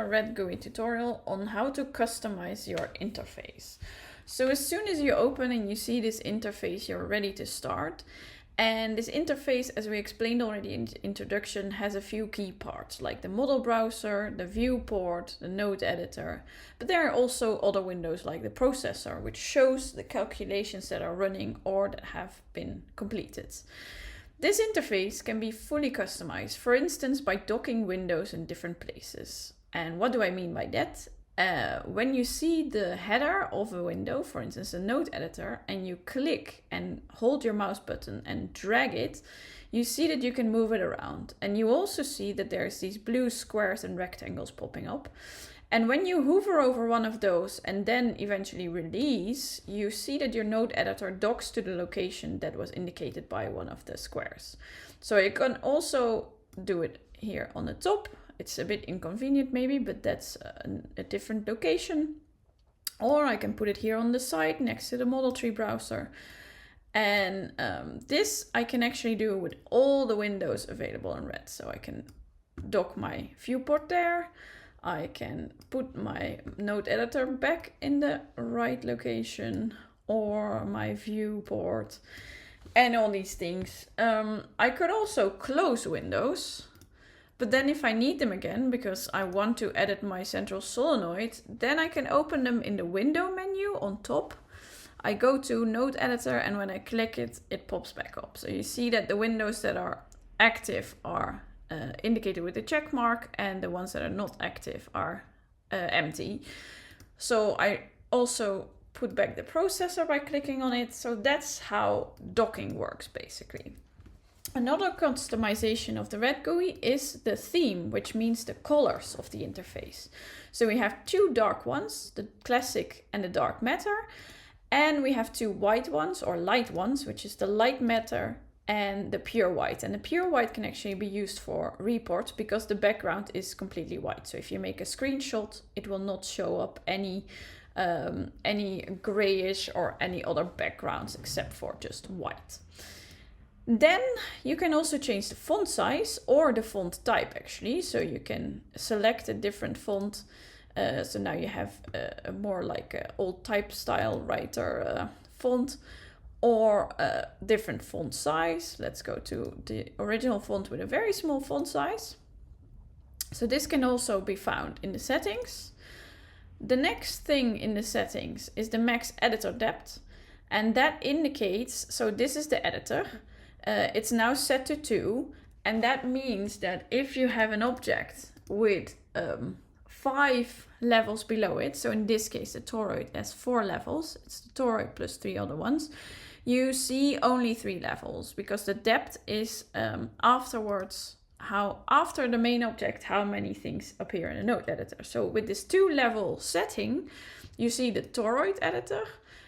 Rat GUI tutorial on how to customize your interface. So as soon as you open and you see this interface, you're ready to start. And this interface, as we explained already in the introduction, has a few key parts like the model browser, the viewport, the node editor. But there are also other windows like the processor, which shows the calculations that are running or that have been completed. This interface can be fully customized, for instance, by docking windows in different places. And what do I mean by that? When you see the header of a window, for instance, a node editor, and you click and hold your mouse button and drag it, you see that you can move it around. And you also see that there's these blue squares and rectangles popping up. And when you hover over one of those and then eventually release, you see that your node editor docks to the location that was indicated by one of the squares. So you can also do it here on the top. It's a bit inconvenient maybe, but that's a different location. Or I can put it here on the side next to the model tree browser. And this I can actually do with all the windows available in Rat. So I can dock my viewport there. I can put my node editor back in the right location, or my viewport, and all these things. I could also close windows. But then if I need them again, because I want to edit my central solenoid, then I can open them in the window menu on top. I go to Node Editor, and when I click it, it pops back up. So you see that the windows that are active are indicated with a check mark, and the ones that are not active are empty. So I also put back the processor by clicking on it. So that's how docking works, basically. Another customization of the Rat GUI is the theme, which means the colors of the interface. So we have two dark ones, the classic and the dark matter, and we have two white ones or light ones, which is the light matter and the pure white. And the pure white can actually be used for reports because the background is completely white. So if you make a screenshot, it will not show up any grayish or any other backgrounds except for just white. Then you can also change the font size or the font type actually. So you can select a different font. So now you have a more like an old type style writer font, or a different font size. Let's go to the original font with a very small font size. So this can also be found in the settings. The next thing in the settings is the max editor depth. And that indicates, so this is the editor. It's now set to 2, and that means that if you have an object with 5 levels below it, so in this case the toroid has 4 levels, it's the toroid plus 3 other ones, you see only 3 levels, because the depth is afterwards, after the main object, how many things appear in the node editor. So with this 2-level setting, you see the toroid editor,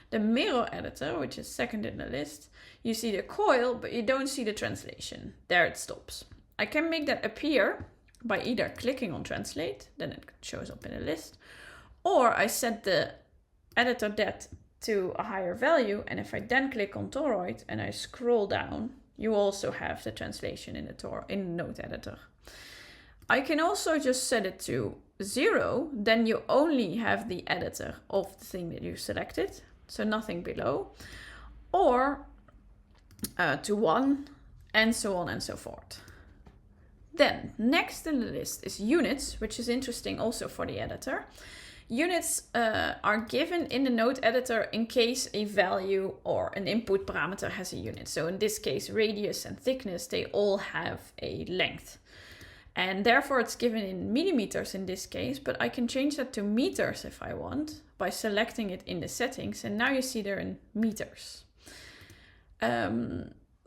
the mirror editor, which is second in the list. You see the coil, but you don't see the translation. There it stops. I can make that appear by either clicking on translate, then it shows up in a list, or I set the editor depth to a higher value, and if I then click on toroid and I scroll down, you also have the translation in the node editor. I can also just set it to 0, then you only have the editor of the thing that you selected, so nothing below, or to 1, and so on and so forth. Then next in the list is units, which is interesting also for the editor. Units are given in the node editor in case a value or an input parameter has a unit. So in this case, radius and thickness, they all have a length. And therefore it's given in millimeters in this case, but I can change that to meters if I want by selecting it in the settings. And now you see they're in meters.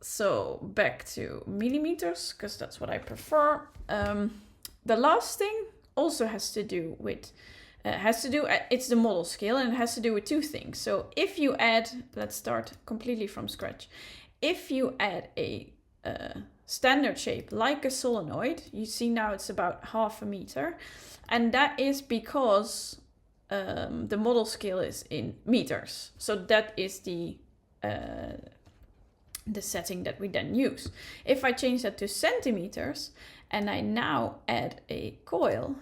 So back to millimeters, because that's what I prefer. The last thing also has to do with, it's the model scale, and it has to do with 2 things. So if you add, let's start completely from scratch. If you add a standard shape like a solenoid, you see now it's about 0.5 meter. And that is because the model scale is in meters. So that is the setting that we then use. If I change that to centimeters and I now add a coil,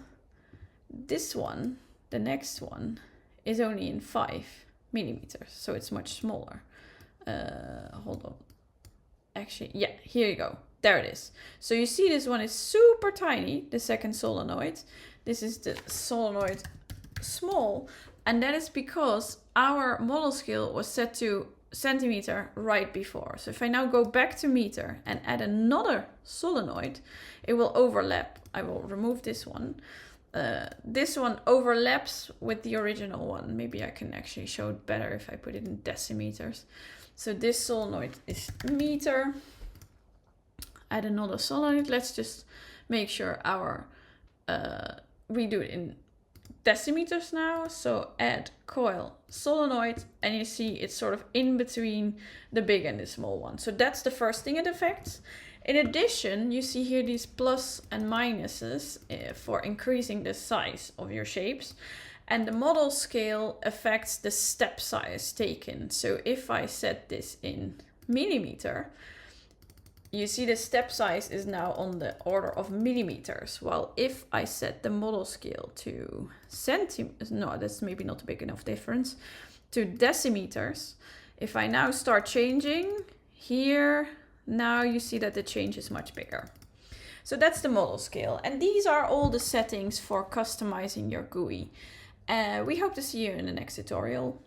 This one, the next one, is only in 5 millimeters, so it's much smaller. Hold on. Actually, yeah, here you go. There it is. So you see this one is super tiny, the second solenoid. This is the solenoid small, and that is because our model scale was set to centimeter right before. So if I now go back to meter and add another solenoid, it will overlap. I will remove this one. This one overlaps with the original one. Maybe I can actually show it better if I put it in decimeters. So this solenoid is meter. Add another solenoid. Let's just make sure our, we do it in decimeters now. So add coil solenoid, and you see it's sort of in between the big and the small one. So that's the first thing it affects. In addition, you see here these plus and minuses for increasing the size of your shapes. And the model scale affects the step size taken. So if I set this in millimeter, you see the step size is now on the order of millimeters. While if I set the model scale to centimeters, no, that's maybe not a big enough difference, to decimeters, if I now start changing here, now you see that the change is much bigger. So that's the model scale. And these are all the settings for customizing your GUI. We hope to see you in the next tutorial.